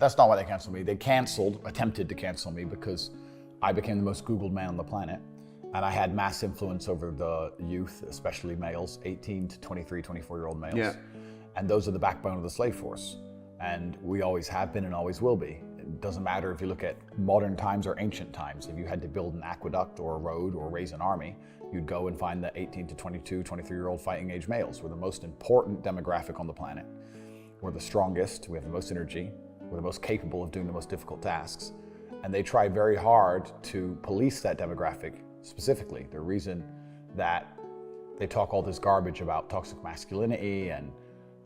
That's not why they canceled me. They attempted to cancel me because I became the most Googled man on the planet. And I had mass influence over the youth, especially males, 18 to 23, 24-year-old males. Yeah. And those are the backbone of the slave force. And we always have been and always will be. It doesn't matter if you look at modern times or ancient times. If you had to build an aqueduct or a road or raise an army, you'd go and find the 18 to 22, 23-year-old fighting age males. We're the most important demographic on the planet. We're the strongest, we have the most energy, we're the most capable of doing the most difficult tasks. And they try very hard to police that demographic specifically. The reason that they talk all this garbage about toxic masculinity, and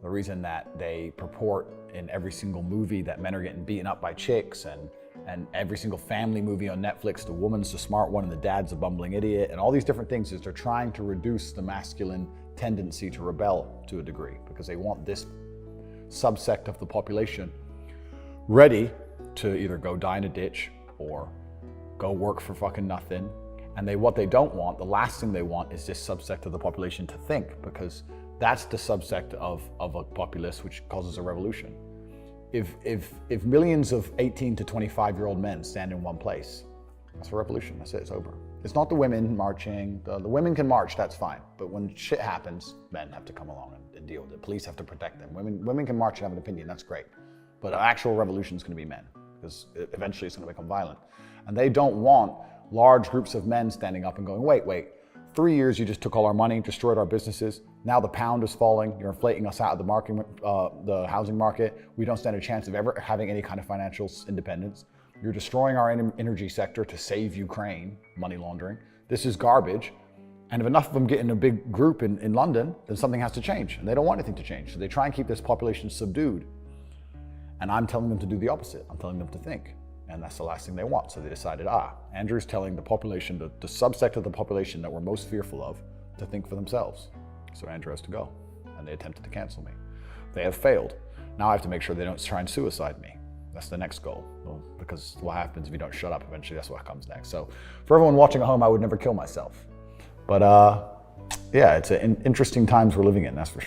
the reason that they purport in every single movie that men are getting beaten up by chicks, and every single family movie on Netflix, the woman's the smart one and the dad's a bumbling idiot, and all these different things, is they're trying to reduce the masculine tendency to rebel to a degree, because they want this subsect of the population ready to either go die in a ditch or go work for fucking nothing. And what they don't want, the last thing they want, is this subsect of the population to think, because that's the subsect of a populace which causes a revolution. If millions of 18 to 25-year-old men stand in one place, that's a revolution. That's it, it's over. It's not the women marching. The women can march, that's fine. But when shit happens, men have to come along and deal with it. Police have to protect them. Women can march and have an opinion, that's great. But an actual revolution is going to be men, because eventually it's going to become violent. And they don't want large groups of men standing up and going, wait, 3 years you just took all our money, destroyed our businesses. Now the pound is falling. You're inflating us out of the market, the housing market. We don't stand a chance of ever having any kind of financial independence. You're destroying our energy sector to save Ukraine, money laundering. This is garbage. And if enough of them get in a big group in London, then something has to change. And they don't want anything to change. So they try and keep this population subdued. And I'm telling them to do the opposite. I'm telling them to think. And that's the last thing they want. So they decided, Andrew's telling the population, the subsect of the population that we're most fearful of, to think for themselves. So Andrew has to go. And they attempted to cancel me. They have failed. Now I have to make sure they don't try and suicide me. That's the next goal. Well, because what happens if you don't shut up, eventually that's what comes next. So for everyone watching at home, I would never kill myself. But yeah, it's interesting times we're living in, that's for sure.